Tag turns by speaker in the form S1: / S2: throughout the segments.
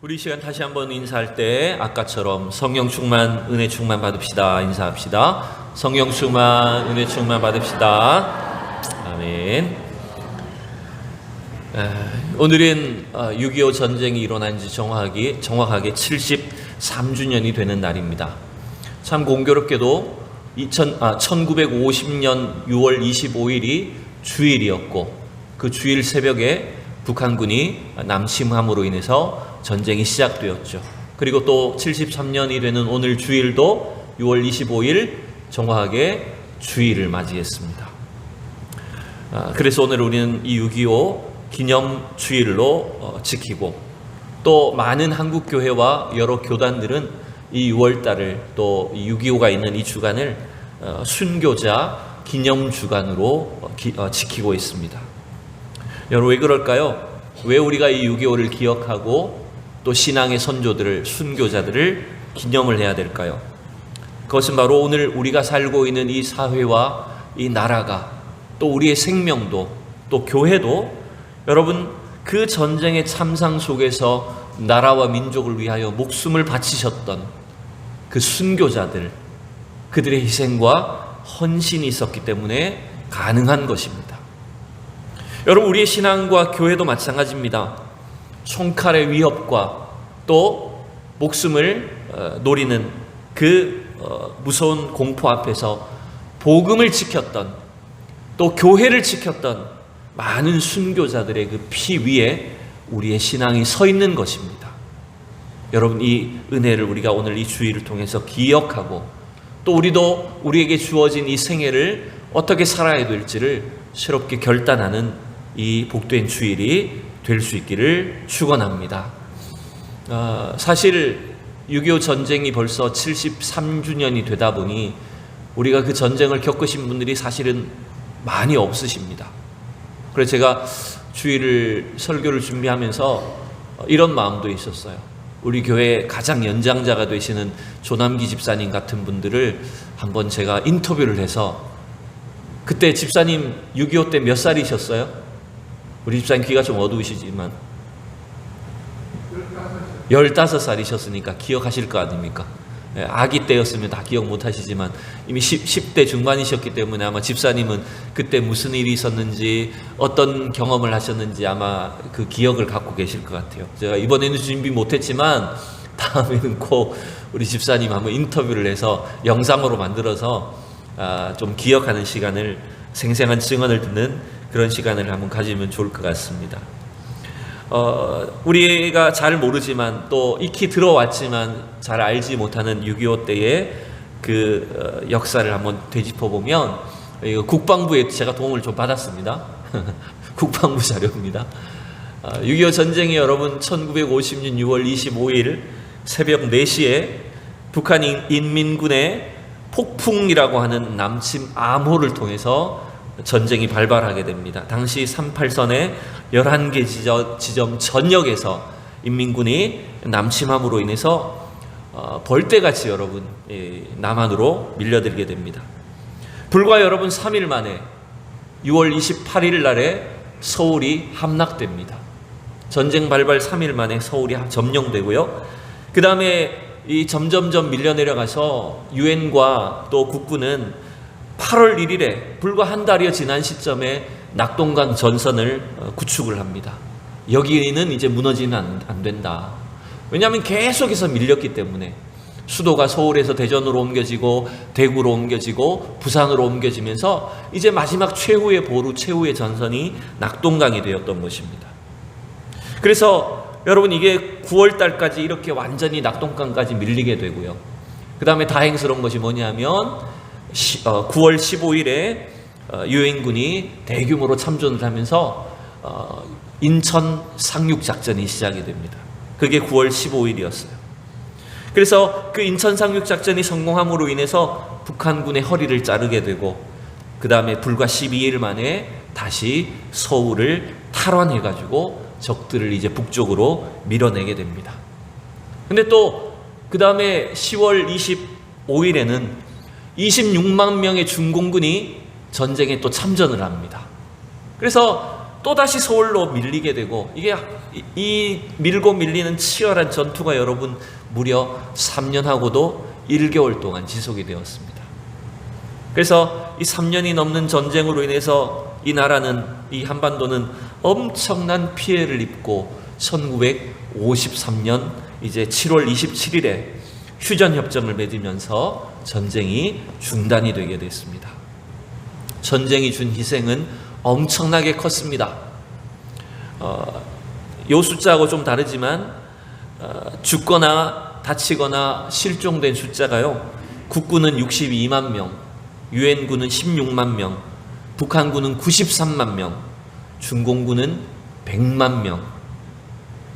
S1: 우리 시간 다시 한번 인사할 때 아까처럼 성령 충만, 은혜 충만 받읍시다. 인사합시다. 성령 충만, 은혜 충만 받읍시다. 아멘. 오늘은 6.25 전쟁이 일어난 지 정확하게 73주년이 되는 날입니다. 참 공교롭게도 1950년 6월 25일이 주일이었고, 그 주일 새벽에 북한군이 남침함으로 인해서 전쟁이 시작되었죠. 그리고 또 73년이 되는 오늘 주일도 6월 25일 정확하게 주일을 맞이했습니다. 그래서 오늘 우리는 이 6.25 기념 주일로 지키고, 또 많은 한국교회와 여러 교단들은 이 6월달을, 또 6.25가 있는 이 주간을 순교자 기념 주간으로 지키고 있습니다. 여러분, 왜 그럴까요? 왜 우리가 이 6.25를 기억하고 또 신앙의 선조들을, 순교자들을 기념을 해야 될까요? 그것은 바로 오늘 우리가 살고 있는 이 사회와 이 나라가, 또 우리의 생명도, 또 교회도 여러분, 그 전쟁의 참상 속에서 나라와 민족을 위하여 목숨을 바치셨던 그 순교자들, 그들의 희생과 헌신이 있었기 때문에 가능한 것입니다. 여러분, 우리의 신앙과 교회도 마찬가지입니다. 총칼의 위협과 또 목숨을 노리는 그 무서운 공포 앞에서 복음을 지켰던, 또 교회를 지켰던 많은 순교자들의 그 피 위에 우리의 신앙이 서 있는 것입니다. 여러분, 이 은혜를 우리가 오늘 이 주일을 통해서 기억하고, 또 우리도 우리에게 주어진 이 생애를 어떻게 살아야 될지를 새롭게 결단하는 이 복된 주일이 될 수 있기를 축원합니다. 사실 6.25 전쟁이 벌써 73주년이 되다 보니 우리가 그 전쟁을 겪으신 분들이 사실은 많이 없으십니다. 그래서 제가 주일을 설교를 준비하면서 이런 마음도 있었어요. 우리 교회 가장 연장자가 되시는 조남기 집사님 같은 분들을 한번 제가 인터뷰를 해서, 그때 집사님 6.25 때 몇 살이셨어요? 우리 집사님 귀가 좀 어두우시지만 15살이셨으니까 기억하실 거 아닙니까? 아기 때였으면 다 기억 못 하시지만 이미 10대 중반이셨기 때문에 아마 집사님은 그때 무슨 일이 있었는지, 어떤 경험을 하셨는지 아마 그 기억을 갖고 계실 것 같아요. 제가 이번에는 준비 못했지만 다음에는 꼭 우리 집사님 한번 인터뷰를 해서 영상으로 만들어서 좀 기억하는 시간을, 생생한 증언을 듣는 그런 시간을 한번 가지면 좋을 것 같습니다. 우리가 잘 모르지만 또 익히 들어왔지만 잘 알지 못하는 6.25 때의 그 역사를 한번 되짚어보면, 국방부에 제가 도움을 좀 받았습니다. 국방부 자료입니다. 6.25 전쟁이 여러분 1950년 6월 25일 새벽 4시에 북한 인민군의 폭풍이라고 하는 남침 암호를 통해서 전쟁이 발발하게 됩니다. 당시 38선의 11개 지점 전역에서 인민군이 남침함으로 인해서 벌떼같이 여러분 남한으로 밀려들게 됩니다. 불과 여러분 3일 만에 6월 28일 날에 서울이 함락됩니다. 전쟁 발발 3일 만에 서울이 점령되고요. 그 다음에 이 점점점 밀려 내려가서 유엔과 또 국군은 8월 1일에 불과 한 달여 지난 시점에 낙동강 전선을 구축을 합니다. 여기는 이제 무너지면 안 된다. 왜냐하면 계속해서 밀렸기 때문에 수도가 서울에서 대전으로 옮겨지고 대구로 옮겨지고 부산으로 옮겨지면서 이제 마지막 최후의 보루, 최후의 전선이 낙동강이 되었던 것입니다. 그래서 여러분, 이게 9월 달까지 이렇게 완전히 낙동강까지 밀리게 되고요. 그 다음에 다행스러운 것이 뭐냐면 9월 15일에 유엔군이 대규모로 참전을 하면서 인천 상륙작전이 시작이 됩니다. 그게 9월 15일이었어요. 그래서 그 인천 상륙작전이 성공함으로 인해서 북한군의 허리를 자르게 되고, 그 다음에 불과 12일 만에 다시 서울을 탈환해가지고 적들을 이제 북쪽으로 밀어내게 됩니다. 근데 또 그 다음에 10월 25일에는 26만 명의 중공군이 전쟁에 또 참전을 합니다. 그래서 또다시 서울로 밀리게 되고, 이게 이 밀고 밀리는 치열한 전투가 여러분 무려 3년하고도 1개월 동안 지속이 되었습니다. 그래서 이 3년이 넘는 전쟁으로 인해서 이 나라는, 이 한반도는 엄청난 피해를 입고 1953년 이제 7월 27일에 휴전협정을 맺으면서 전쟁이 중단이 되게 됐습니다. 전쟁이 준 희생은 엄청나게 컸습니다. 요 숫자하고 좀 다르지만 죽거나 다치거나 실종된 숫자가요, 국군은 62만 명, 유엔군은 16만 명, 북한군은 93만 명, 중공군은 100만 명.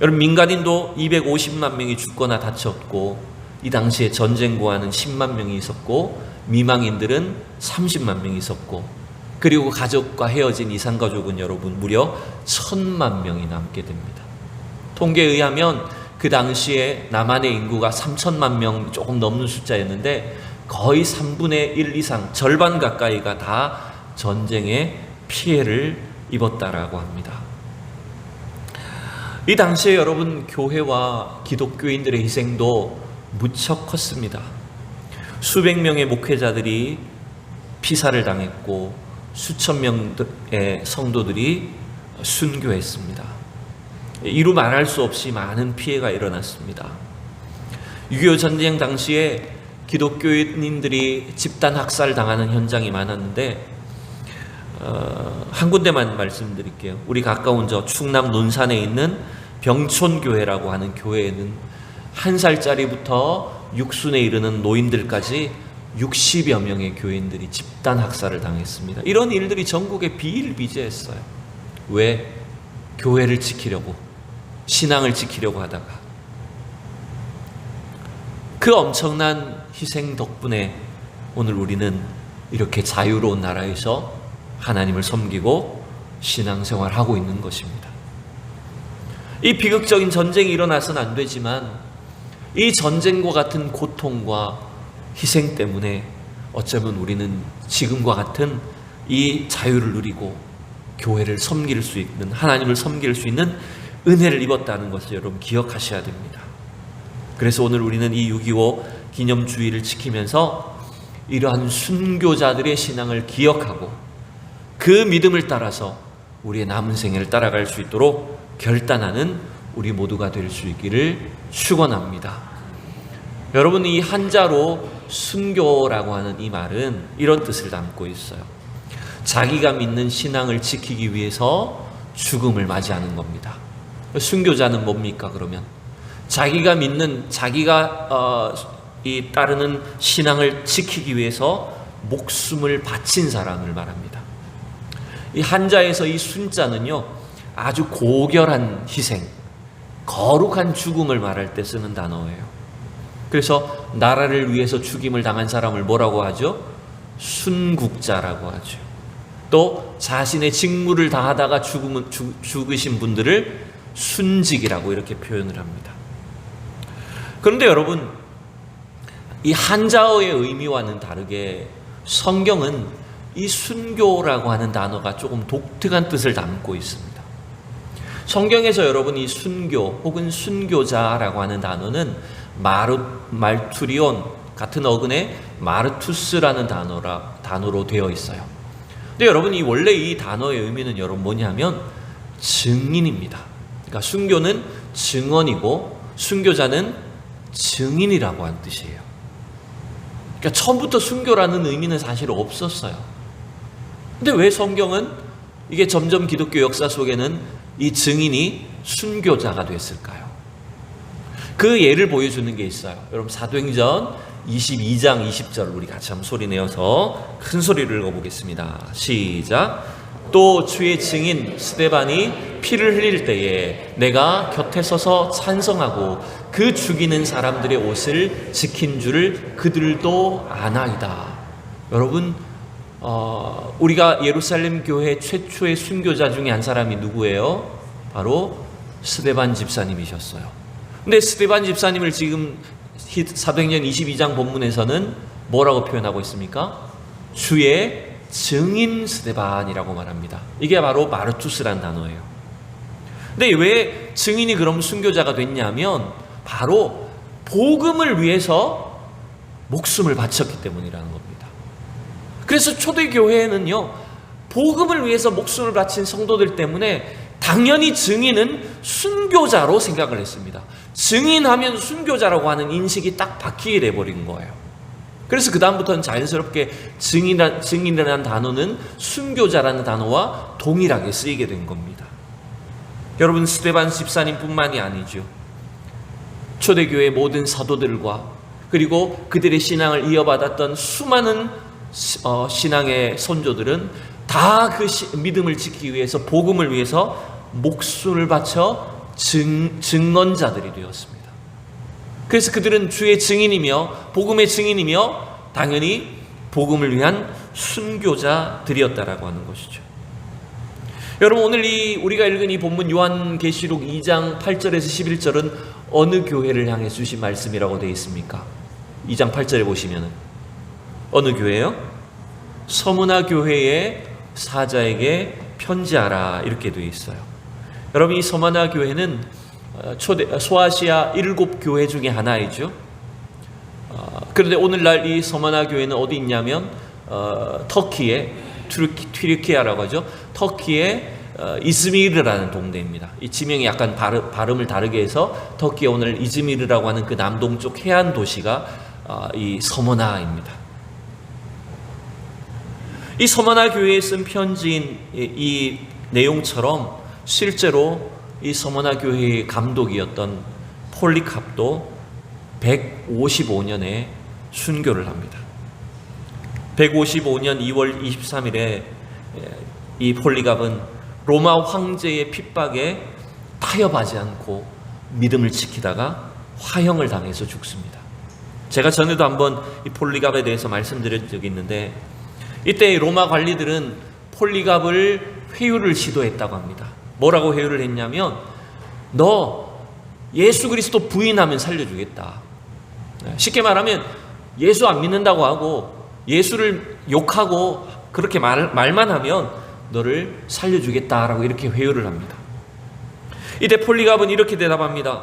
S1: 여러분, 민간인도 250만 명이 죽거나 다쳤고, 이 당시에 전쟁고아는 10만 명이 있었고, 미망인들은 30만 명이 있었고, 그리고 가족과 헤어진 이산가족은 여러분 무려 1000만 명이 남게 됩니다. 통계에 의하면 그 당시에 남한의 인구가 3천만 명 조금 넘는 숫자였는데, 거의 3분의 1 이상, 절반 가까이가 다 전쟁의 피해를 입었다라고 합니다. 이 당시에 여러분, 교회와 기독교인들의 희생도 무척 컸습니다. 수백 명의 목회자들이 피살을 당했고, 수천 명의 성도들이 순교했습니다. 이루 말할 수 없이 많은 피해가 일어났습니다. 6.25 전쟁 당시에 기독교인들이 집단 학살당하는 현장이 많았는데, 한 군데만 말씀드릴게요. 우리 가까운 저 충남 논산에 있는 병촌교회라고 하는 교회에는 1살짜리부터 육순에 이르는 노인들까지 60여 명의 교인들이 집단 학살을 당했습니다. 이런 일들이 전국에 비일비재했어요. 왜? 교회를 지키려고, 신앙을 지키려고 하다가. 그 엄청난 희생 덕분에 오늘 우리는 이렇게 자유로운 나라에서 하나님을 섬기고 신앙생활하고 있는 것입니다. 이 비극적인 전쟁이 일어나서는 안 되지만, 이 전쟁과 같은 고통과 희생 때문에 어쩌면 우리는 지금과 같은 이 자유를 누리고 교회를 섬길 수 있는, 하나님을 섬길 수 있는 은혜를 입었다는 것을 여러분 기억하셔야 됩니다. 그래서 오늘 우리는 이 6.25 기념주의를 지키면서 이러한 순교자들의 신앙을 기억하고 그 믿음을 따라서 우리의 남은 생애를 따라갈 수 있도록 결단하는 우리 모두가 될 수 있기를 축원합니다. 여러분, 이 한자로 순교라고 하는 이 말은 이런 뜻을 담고 있어요. 자기가 믿는 신앙을 지키기 위해서 죽음을 맞이하는 겁니다. 순교자는 뭡니까? 그러면 자기가 믿는, 자기가 따르는 신앙을 지키기 위해서 목숨을 바친 사람을 말합니다. 이 한자에서 이 순자는요, 아주 고결한 희생, 거룩한 죽음을 말할 때 쓰는 단어예요. 그래서 나라를 위해서 죽임을 당한 사람을 뭐라고 하죠? 순국자라고 하죠. 또 자신의 직무를 다하다가 죽으신 분들을 순직이라고 이렇게 표현을 합니다. 그런데 여러분, 이 한자어의 의미와는 다르게 성경은 이 순교라고 하는 단어가 조금 독특한 뜻을 담고 있습니다. 성경에서 여러분, 이 순교 혹은 순교자라고 하는 단어는 말투리온 같은 어근의 마르투스라는 단어로 되어 있어요. 근데 여러분, 원래 이 단어의 의미는 여러분 뭐냐면 증인입니다. 그러니까 순교는 증언이고 순교자는 증인이라고 하는 뜻이에요. 그러니까 처음부터 순교라는 의미는 사실 없었어요. 근데 왜 성경은 이게 점점 기독교 역사 속에는 이 증인이 순교자가 됐을까요? 그 예를 보여주는 게 있어요. 여러분, 사도행전 22장 20절 우리 같이 한번 소리 내어서 큰 소리를 읽어보겠습니다. 시작. 또 주의 증인 스데반이 피를 흘릴 때에 내가 곁에 서서 찬성하고 그 죽이는 사람들의 옷을 지킨 줄을 그들도 아나이다. 여러분, 우리가 예루살렘 교회 최초의 순교자 중에 한 사람이 누구예요? 바로 스데반 집사님이셨어요. 근데 스데반 집사님을 지금 사도행전 22장 본문에서는 뭐라고 표현하고 있습니까? 주의 증인 스데반이라고 말합니다. 이게 바로 마르투스란 단어예요. 근데 왜 증인이 그럼 순교자가 됐냐면 바로 복음을 위해서 목숨을 바쳤기 때문이라는 겁니다. 그래서 초대교회에는요, 복음을 위해서 목숨을 바친 성도들 때문에 당연히 증인은 순교자로 생각을 했습니다. 증인하면 순교자라고 하는 인식이 딱 박히게 돼버린 거예요. 그래서 그 다음부터는 자연스럽게 증인이라는 단어는 순교자라는 단어와 동일하게 쓰이게 된 겁니다. 여러분, 스데반 집사님뿐만이 아니죠. 초대교회 모든 사도들과 그리고 그들의 신앙을 이어받았던 수많은 신앙의 선조들은 다 그 믿음을 지키기 위해서, 복음을 위해서 목숨을 바쳐 증언자들이 되었습니다. 그래서 그들은 주의 증인이며 복음의 증인이며 당연히 복음을 위한 순교자들이었다라고 하는 것이죠. 여러분, 오늘 우리가 읽은 이 본문 요한계시록 2장 8절에서 11절은 어느 교회를 향해 주신 말씀이라고 되어 있습니까? 2장 8절에 보시면 어느 교회요? 서문화 교회의 사자에게 편지하라, 이렇게 되어 있어요. 여러분, 이 서문화 교회는 소아시아 7교회 중에 하나이죠. 그런데 오늘날 이 서문화 교회는 어디 있냐면 터키의 튀르키아라고 하죠. 터키의 이즈미르라는 동네입니다. 이 지명이 약간 발음을 다르게 해서 터키의 오늘 이즈미르라고 하는 그 남동쪽 해안 도시가 이 서문화입니다. 이 서문화 교회에 쓴 편지인 이 내용처럼 실제로 이 서문화 교회의 감독이었던 폴리캅도 155년에 순교를 합니다. 155년 2월 23일에 이 폴리갑은 로마 황제의 핍박에 타협하지 않고 믿음을 지키다가 화형을 당해서 죽습니다. 제가 전에도 한번 이 폴리갑에 대해서 말씀드린 적이 있는데, 이때 로마 관리들은 폴리갑을 회유를 시도했다고 합니다. 뭐라고 회유를 했냐면, 너 예수 그리스도 부인하면 살려주겠다. 쉽게 말하면 예수 안 믿는다고 하고 예수를 욕하고 그렇게 말만 하면 너를 살려주겠다라고 이렇게 회유를 합니다. 이때 폴리갑은 이렇게 대답합니다.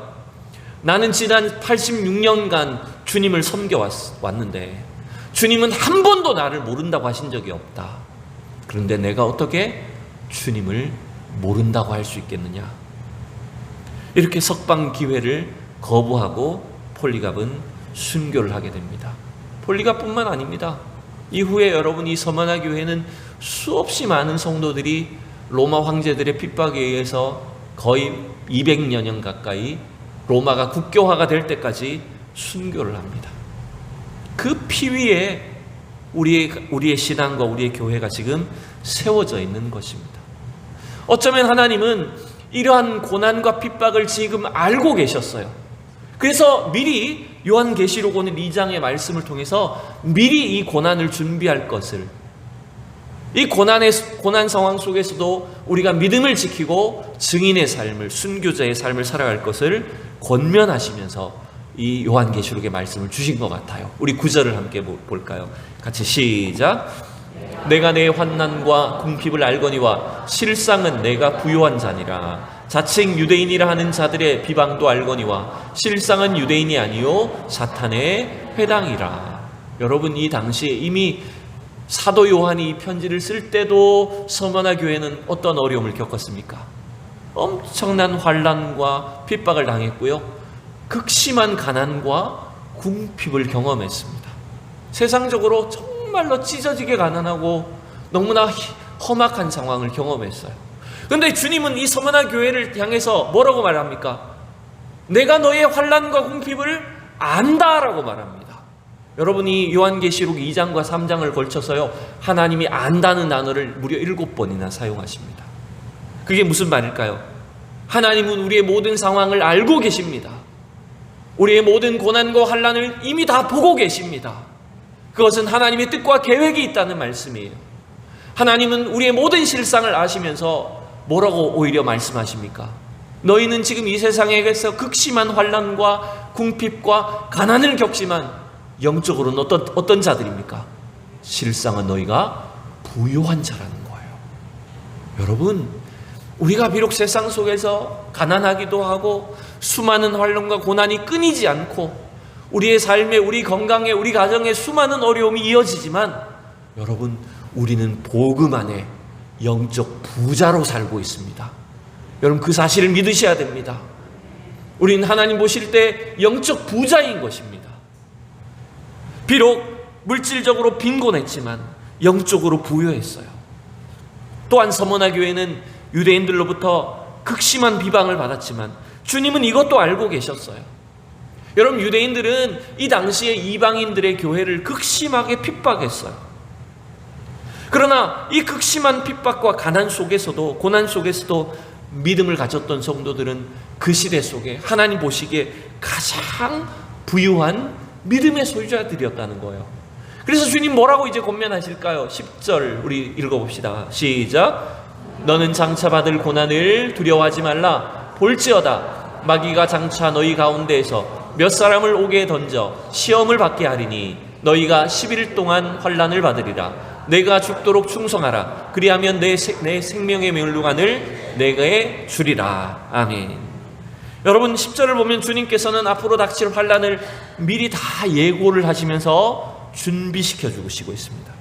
S1: 나는 지난 86년간 주님을 섬겨왔는데 주님은 한 번도 나를 모른다고 하신 적이 없다. 그런데 내가 어떻게 주님을 모른다고 할 수 있겠느냐. 이렇게 석방 기회를 거부하고 폴리갑은 순교를 하게 됩니다. 폴리갑뿐만 아닙니다. 이후에 여러분, 이 서문화 교회는 수없이 많은 성도들이 로마 황제들의 핍박에 의해서 거의 200여 년 가까이 로마가 국교화가 될 때까지 순교를 합니다. 그 피 위에 우리의 신앙과 우리의 교회가 지금 세워져 있는 것입니다. 어쩌면 하나님은 이러한 고난과 핍박을 지금 알고 계셨어요. 그래서 미리 요한계시록 오늘 2장의 말씀을 통해서 미리 이 고난을 준비할 것을, 이 고난 상황 속에서도 우리가 믿음을 지키고 증인의 삶을, 순교자의 삶을 살아갈 것을 권면하시면서 이 요한계시록의 말씀을 주신 것 같아요. 우리 9절을 함께 볼까요? 같이 시작. 내가 내 환난과 궁핍을 알거니와 실상은 내가 부요한 자니라. 자칭 유대인이라 하는 자들의 비방도 알거니와 실상은 유대인이 아니요 사탄의 회당이라. 여러분, 이 당시에 이미 사도 요한이 이 편지를 쓸 때도 서문화 교회는 어떤 어려움을 겪었습니까? 엄청난 환난과 핍박을 당했고요, 극심한 가난과 궁핍을 경험했습니다. 세상적으로 정말로 찢어지게 가난하고 너무나 험악한 상황을 경험했어요. 그런데 주님은 이 서문화 교회를 향해서 뭐라고 말합니까? 내가 너의 환난과 궁핍을 안다라고 말합니다. 여러분이 요한계시록 2장과 3장을 걸쳐서요, 하나님이 안다는 단어를 무려 7번이나 사용하십니다. 그게 무슨 말일까요? 하나님은 우리의 모든 상황을 알고 계십니다. 우리의 모든 고난과 환난을 이미 다 보고 계십니다. 그것은 하나님의 뜻과 계획이 있다는 말씀이에요. 하나님은 우리의 모든 실상을 아시면서 뭐라고 오히려 말씀하십니까? 너희는 지금 이 세상에서 극심한 환난과 궁핍과 가난을 겪지만 영적으로는 어떤 자들입니까? 실상은 너희가 부요한 자라는 거예요. 여러분, 우리가 비록 세상 속에서 가난하기도 하고 수많은 환난과 고난이 끊이지 않고 우리의 삶에, 우리 건강에, 우리 가정에 수많은 어려움이 이어지지만 여러분, 우리는 복음 안에 영적 부자로 살고 있습니다. 여러분, 그 사실을 믿으셔야 됩니다. 우리는 하나님 보실 때 영적 부자인 것입니다. 비록 물질적으로 빈곤했지만 영적으로 부유했어요. 또한 서머나 교회는 유대인들로부터 극심한 비방을 받았지만 주님은 이것도 알고 계셨어요. 여러분, 유대인들은 이 당시에 이방인들의 교회를 극심하게 핍박했어요. 그러나 이 극심한 핍박과 가난 속에서도, 고난 속에서도 믿음을 가졌던 성도들은 그 시대 속에 하나님 보시기에 가장 부유한 믿음의 소유자들이었다는 거예요. 그래서 주님 뭐라고 이제 권면하실까요? 10절 우리 읽어봅시다. 시작. 너는 장차 받을 고난을 두려워하지 말라. 볼지어다 마귀가 장차 너희 가운데에서 몇 사람을 옥에 던져 시험을 받게 하리니 너희가 10일 동안 환난을 받으리라. 내가 죽도록 충성하라. 그리하면 내 생명의 멸류관을 내게 주리라. 아멘. 여러분, 10절을 보면 주님께서는 앞으로 닥칠 환난을 미리 다 예고를 하시면서 준비시켜 주시고 있습니다.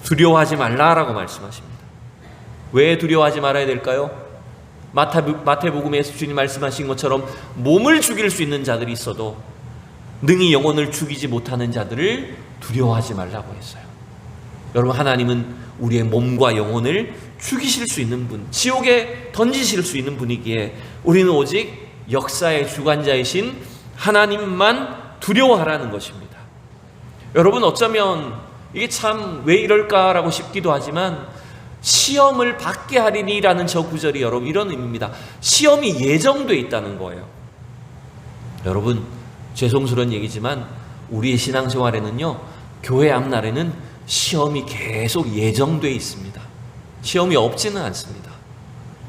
S1: 두려워하지 말라라고 말씀하십니다. 왜 두려워하지 말아야 될까요? 마태복음에서 주님 말씀하신 것처럼 몸을 죽일 수 있는 자들이 있어도 능히 영혼을 죽이지 못하는 자들을 두려워하지 말라고 했어요. 여러분, 하나님은 우리의 몸과 영혼을 죽이실 수 있는 분, 지옥에 던지실 수 있는 분이기에 우리는 오직 역사의 주관자이신 하나님만 두려워하라는 것입니다. 여러분, 어쩌면 이게 참 왜 이럴까라고 싶기도 하지만 시험을 받게 하리니라는 저 구절이 여러분 이런 의미입니다. 시험이 예정돼 있다는 거예요. 여러분, 죄송스러운 얘기지만 우리의 신앙생활에는요, 교회 앞날에는 시험이 계속 예정돼 있습니다. 시험이 없지는 않습니다.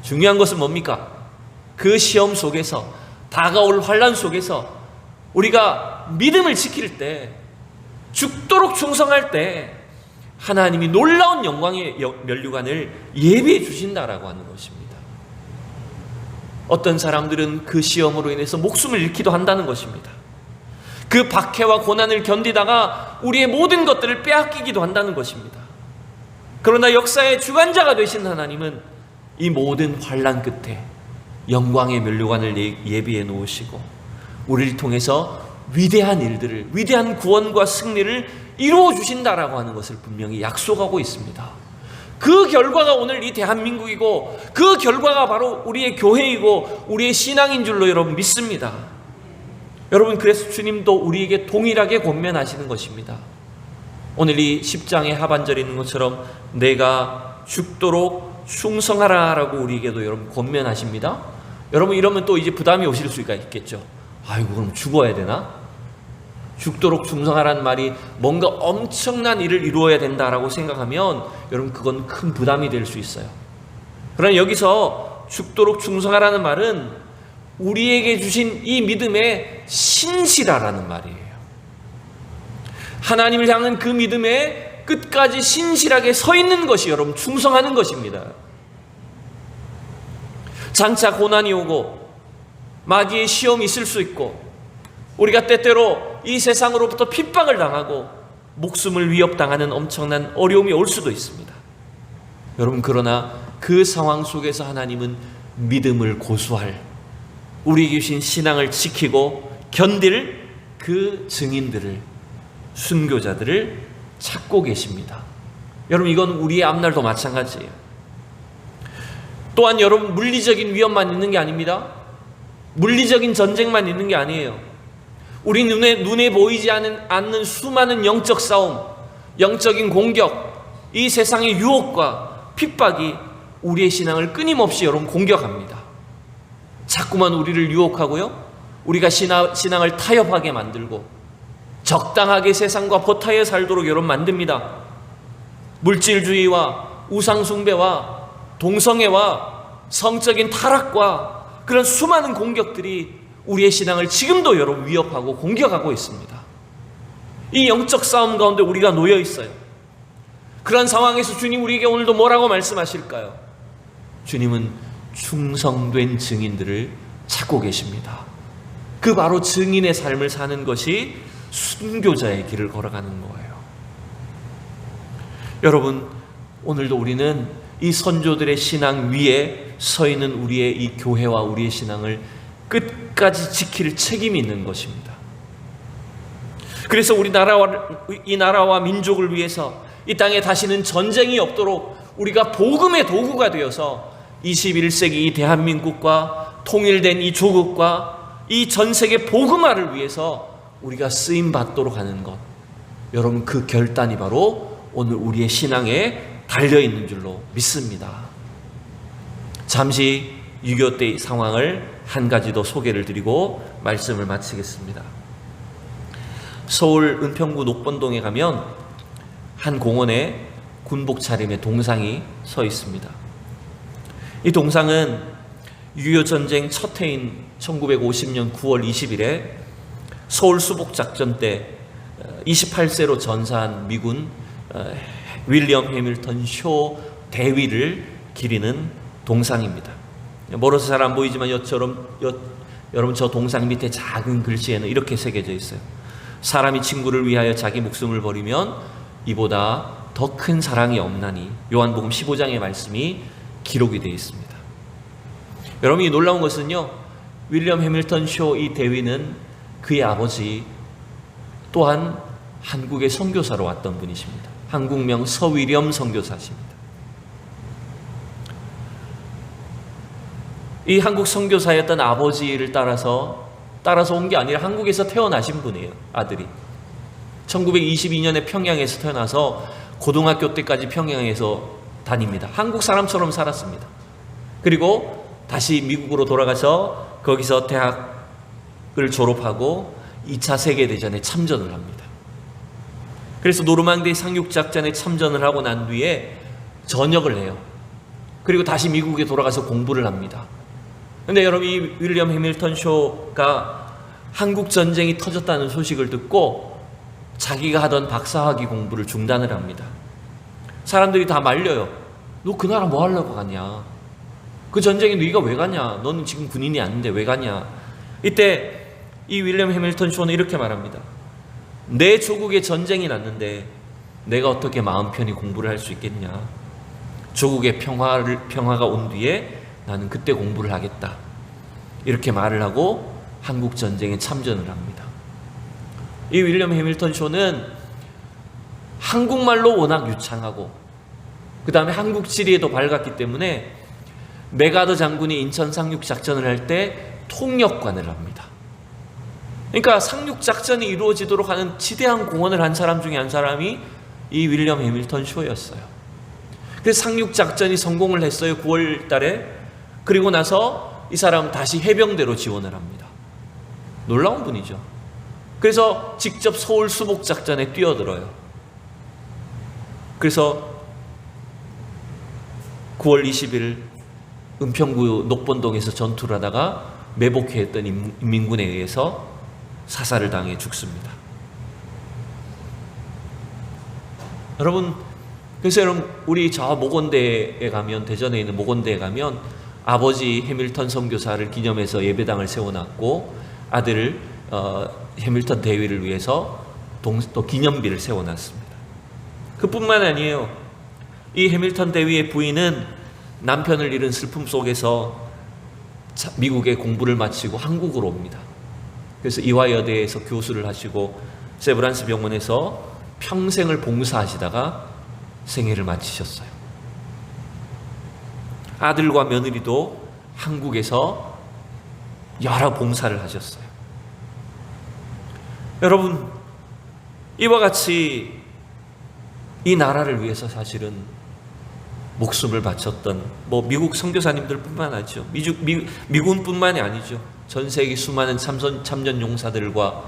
S1: 중요한 것은 뭡니까? 그 시험 속에서, 다가올 환난 속에서 우리가 믿음을 지킬 때, 죽도록 충성할 때 하나님이 놀라운 영광의 면류관을 예비해 주신다라고 하는 것입니다. 어떤 사람들은 그 시험으로 인해서 목숨을 잃기도 한다는 것입니다. 그 박해와 고난을 견디다가 우리의 모든 것들을 빼앗기기도 한다는 것입니다. 그러나 역사의 주관자가 되신 하나님은 이 모든 환난 끝에 영광의 면류관을 예비해 놓으시고 우리를 통해서 위대한 일들을, 위대한 구원과 승리를 이루어 주신다라고 하는 것을 분명히 약속하고 있습니다. 그 결과가 오늘 이 대한민국이고 그 결과가 바로 우리의 교회이고 우리의 신앙인 줄로 여러분 믿습니다. 여러분, 그래서 주님도 우리에게 동일하게 권면하시는 것입니다. 오늘 이 10장의 하반절에 있는 것처럼 내가 죽도록 충성하라라고 우리에게도 여러분 권면하십니다. 여러분, 이러면 또 이제 부담이 오실 수가 있겠죠. 아이고, 그럼 죽어야 되나? 죽도록 충성하라는 말이 뭔가 엄청난 일을 이루어야 된다라고 생각하면 여러분, 그건 큰 부담이 될 수 있어요. 그러나 여기서 죽도록 충성하라는 말은 우리에게 주신 이 믿음에 신실하라는 말이에요. 하나님을 향한 그 믿음에 끝까지 신실하게 서 있는 것이 여러분 충성하는 것입니다. 장차 고난이 오고 마귀의 시험이 있을 수 있고 우리가 때때로 이 세상으로부터 핍박을 당하고 목숨을 위협당하는 엄청난 어려움이 올 수도 있습니다. 여러분, 그러나 그 상황 속에서 하나님은 믿음을 고수할, 우리에게 주신 신앙을 지키고 견딜 그 증인들을, 순교자들을 찾고 계십니다. 여러분, 이건 우리의 앞날도 마찬가지예요. 또한 여러분, 물리적인 위험만 있는 게 아닙니다. 물리적인 전쟁만 있는 게 아니에요. 우리 눈에 보이지 않는 수많은 영적 싸움, 영적인 공격, 이 세상의 유혹과 핍박이 우리의 신앙을 끊임없이 여러분 공격합니다. 자꾸만 우리를 유혹하고요, 우리가 신앙을 타협하게 만들고 적당하게 세상과 버타에 살도록 여러분 만듭니다. 물질주의와 우상숭배와 동성애와 성적인 타락과 그런 수많은 공격들이 우리의 신앙을 지금도 여러분 위협하고 공격하고 있습니다. 이 영적 싸움 가운데 우리가 놓여 있어요. 그런 상황에서 주님 우리에게 오늘도 뭐라고 말씀하실까요? 주님은 충성된 증인들을 찾고 계십니다. 그 바로 증인의 삶을 사는 것이 순교자의 길을 걸어가는 거예요. 여러분, 오늘도 우리는 이 선조들의 신앙 위에 서 있는 우리의 이 교회와 우리의 신앙을 끝까지 지킬 책임이 있는 것입니다. 그래서 이 나라와 민족을 위해서 이 땅에 다시는 전쟁이 없도록 우리가 복음의 도구가 되어서 21세기 이 대한민국과 통일된 이 조국과 이 전 세계 복음화를 위해서 우리가 쓰임 받도록 하는 것, 여러분, 그 결단이 바로 오늘 우리의 신앙에 달려있는 줄로 믿습니다. 잠시 6.25 때 상황을 한 가지 더 소개를 드리고 말씀을 마치겠습니다. 서울 은평구 녹번동에 가면 한 공원에 군복 차림의 동상이 서 있습니다. 이 동상은 6.25 전쟁 첫 해인 1950년 9월 20일에 서울 수복작전 때 28세로 전사한 미군 윌리엄 해밀턴 쇼 대위를 기리는 동상입니다. 멀어서 잘 안 보이지만 여러분 저 동상 밑에 작은 글씨에는 이렇게 새겨져 있어요. 사람이 친구를 위하여 자기 목숨을 버리면 이보다 더 큰 사랑이 없나니. 요한복음 15장의 말씀이 기록이 되어 있습니다. 여러분, 이 놀라운 것은요, 윌리엄 해밀턴 쇼 이 대위는 그의 아버지 또한 한국의 선교사로 왔던 분이십니다. 한국명 서위렴 선교사십니다. 이 한국 선교사였던 아버지를 따라서 온 게 아니라 한국에서 태어나신 분이에요. 아들이 1922년에 평양에서 태어나서 고등학교 때까지 평양에서 다닙니다. 한국 사람처럼 살았습니다. 그리고 다시 미국으로 돌아가서 거기서 대학을 졸업하고 2차 세계대전에 참전을 합니다. 그래서 노르망디 상륙작전에 참전을 하고 난 뒤에 전역을 해요. 그리고 다시 미국에 돌아가서 공부를 합니다. 근데 여러분, 이 윌리엄 해밀턴 쇼가 한국 전쟁이 터졌다는 소식을 듣고 자기가 하던 박사학위 공부를 중단을 합니다. 사람들이 다 말려요. 너 그 나라 뭐 하려고 가냐? 그 전쟁에 네가 왜 가냐? 너는 지금 군인이 아닌데 왜 가냐? 이때 이 윌리엄 해밀턴 쇼는 이렇게 말합니다. 내 조국에 전쟁이 났는데 내가 어떻게 마음 편히 공부를 할 수 있겠냐? 조국의 평화가 온 뒤에 나는 그때 공부를 하겠다. 이렇게 말을 하고 한국 전쟁에 참전을 합니다. 이 윌리엄 해밀턴 쇼는 한국말로 워낙 유창하고 그 다음에 한국 지리에도 밝았기 때문에 메가더 장군이 인천 상륙작전을 할 때 통역관을 합니다. 그러니까 상륙작전이 이루어지도록 하는 지대한 공헌을 한 사람 중에 한 사람이 이 윌리엄 해밀턴 쇼였어요. 그래서 상륙작전이 성공을 했어요. 9월 달에. 그리고 나서 이 사람은 다시 해병대로 지원을 합니다. 놀라운 분이죠. 그래서 직접 서울 수복작전에 뛰어들어요. 그래서 9월 20일 은평구 녹번동에서 전투를 하다가 매복해했던 인민군에 의해서 사살을 당해 죽습니다. 여러분, 그래서 여러분, 우리 저 모건대에 가면, 대전에 있는 모건대에 가면 아버지 해밀턴 선교사를 기념해서 예배당을 세워놨고 아들 해밀턴 대위를 위해서 또 기념비를 세워놨습니다. 그뿐만 아니에요. 이 해밀턴 대위의 부인은 남편을 잃은 슬픔 속에서 미국에 공부를 마치고 한국으로 옵니다. 그래서 이화여대에서 교수를 하시고 세브란스 병원에서 평생을 봉사하시다가 생애를 마치셨어요. 아들과 며느리도 한국에서 여러 봉사를 하셨어요. 여러분, 이와 같이 이 나라를 위해서 사실은 목숨을 바쳤던 미국 선교사님들 뿐만 아니죠. 미군뿐만이 아니죠. 전 세계 수많은 참전 용사들과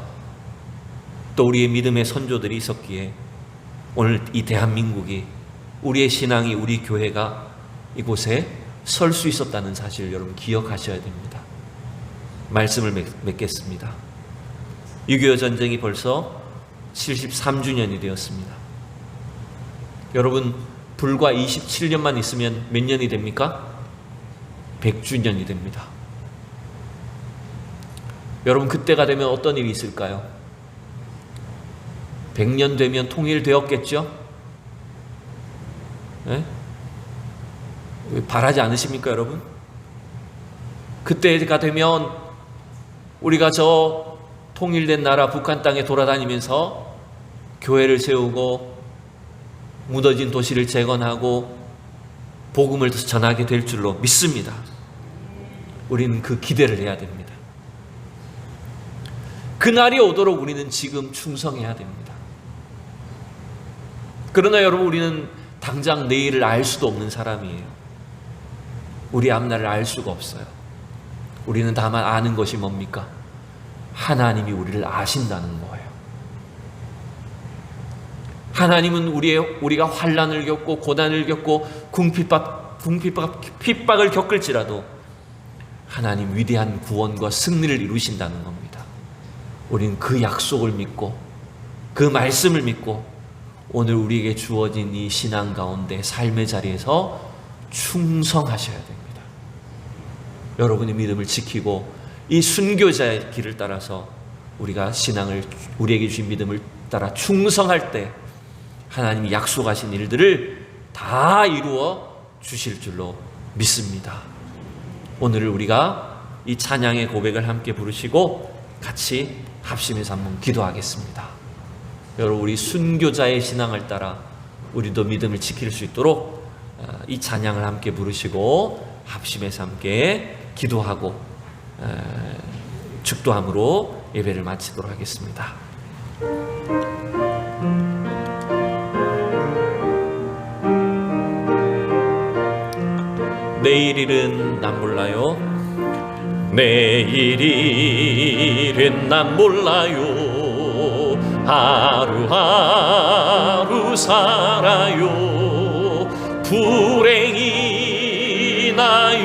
S1: 또 우리의 믿음의 선조들이 있었기에 오늘 이 대한민국이, 우리의 신앙이, 우리 교회가 이곳에 설 수 있었다는 사실을 여러분 기억하셔야 됩니다. 말씀을 맺겠습니다. 6.25 전쟁이 벌써 73주년이 되었습니다. 여러분, 불과 27년만 있으면 몇 년이 됩니까? 100주년이 됩니다. 여러분, 그때가 되면 어떤 일이 있을까요? 100년 되면 통일되었겠죠? 네? 바라지 않으십니까, 여러분? 그때가 되면 우리가 저 통일된 나라 북한 땅에 돌아다니면서 교회를 세우고 무너진 도시를 재건하고 복음을 전하게 될 줄로 믿습니다. 우리는 그 기대를 해야 됩니다. 그날이 오도록 우리는 지금 충성해야 됩니다. 그러나 여러분, 우리는 당장 내일을 알 수도 없는 사람이에요. 우리 앞날을 알 수가 없어요. 우리는 다만 아는 것이 뭡니까? 하나님이 우리를 아신다는 거예요. 하나님은 우리가 환난을 겪고 고난을 겪고 핍박을 겪을지라도 하나님 위대한 구원과 승리를 이루신다는 겁니다. 우리는 그 약속을 믿고 그 말씀을 믿고 오늘 우리에게 주어진 이 신앙 가운데 삶의 자리에서 충성하셔야 됩니다. 여러분의 믿음을 지키고 이 순교자의 길을 따라서 우리가 신앙을, 우리에게 주신 믿음을 따라 충성할 때 하나님이 약속하신 일들을 다 이루어 주실 줄로 믿습니다. 오늘 우리가 이 찬양의 고백을 함께 부르시고 같이 합심해서 한번 기도하겠습니다. 여러분, 우리 순교자의 신앙을 따라 우리도 믿음을 지킬 수 있도록 이 찬양을 함께 부르시고 합심해서 함께 기도하고 축도함으로 예배를 마치도록 하겠습니다. 내일 일은 난 몰라요. 내일 일은 난 몰라요. 하루하루 살아요. 불행이나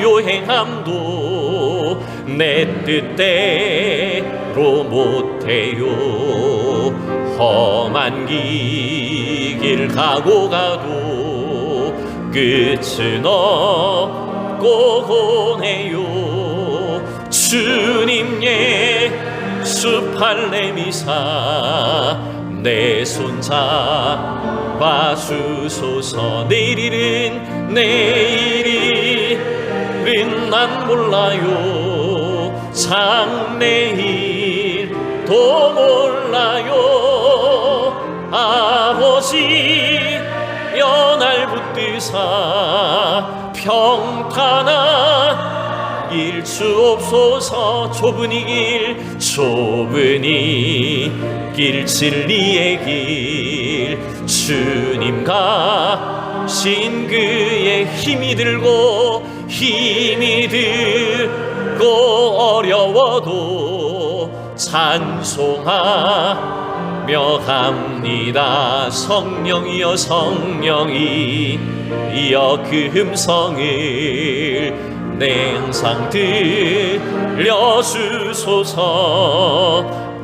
S1: 요행함도 내 뜻대로 못해요. 험한 길 가고 가도 끝은 없고 고네요. 주님 예수 팔레미사 내 손 잡아주소서. 내일은 난 몰라요. 장래일도 몰라요. 아버지 연할 붙드사 평탄한 길 주옵소서. 좁은 이 길 진리의 길 주님 가신 그의 힘이 들고 어려워도 찬송하며 갑니다. 성령이여 성령이여 그 음성을 냉상 들려주소서.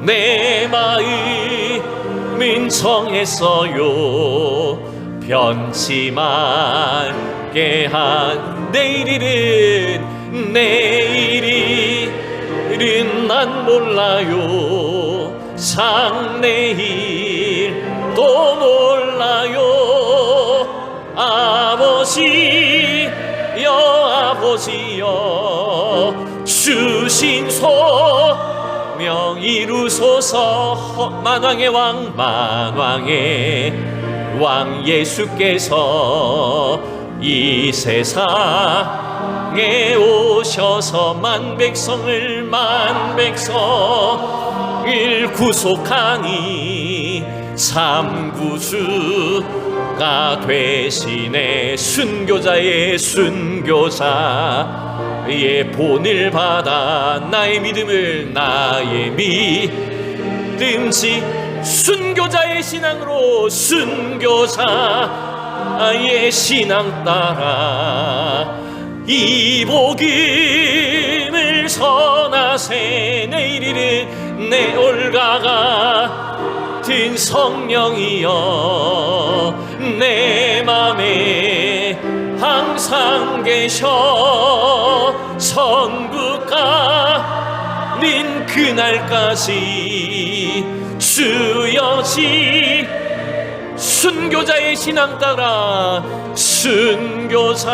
S1: 내 마음은 정했어요. 변치 말게 한 내일은 난 몰라요. 장래일도 몰라요. 아버지여 주신 소명 이루소서. 만왕의 왕 예수께서 이 세상에 오셔서 만백성을 구속하니 참구주가 되시네. 순교자의 본을 받아 나의 믿음지 순교자의 신앙으로 순교자의 신앙 따라 이 복음을 전하세. 내일은 내 올가가 든 성령이여 내 맘에 항상 계셔 천국가 닌 그날까지 주여지 순교자의 신앙 따라 순교자의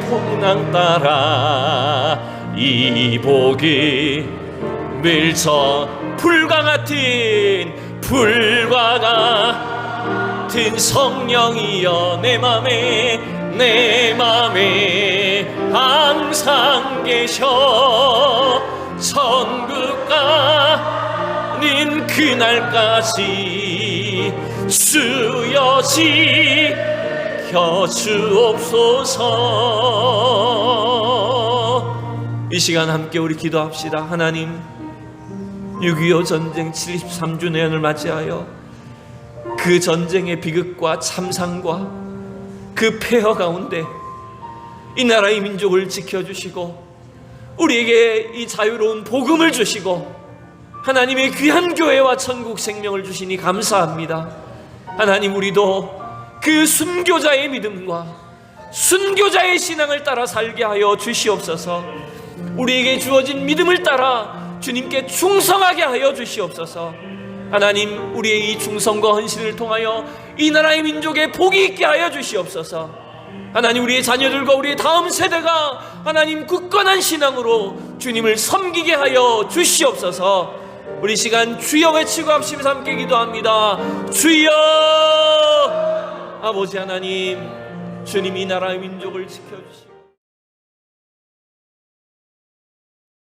S1: 복랑 따라 이 복이 밀쳐 불과 같은 성령이여 내 맘에 항상 계셔 천국가 닌 그날까지 주여 지켜주옵소서. 이 시간 함께 우리 기도합시다. 하나님, 6.25 전쟁 73주년을 맞이하여 그 전쟁의 비극과 참상과 그 폐허 가운데 이 나라의 민족을 지켜주시고 우리에게 이 자유로운 복음을 주시고 하나님의 귀한 교회와 천국 생명을 주시니 감사합니다. 하나님, 우리도 그 순교자의 믿음과 순교자의 신앙을 따라 살게 하여 주시옵소서. 우리에게 주어진 믿음을 따라 주님께 충성하게 하여 주시옵소서. 하나님, 우리의 이 충성과 헌신을 통하여 이 나라의 민족에 복이 있게 하여 주시옵소서. 하나님, 우리의 자녀들과 우리의 다음 세대가 하나님 굳건한 신앙으로 주님을 섬기게 하여 주시옵소서. 우리 시간 주여 외치고 합심해서 함께 기도합니다. 주여! 아버지 하나님, 주님 이 나라의 민족을 지켜주시옵소서.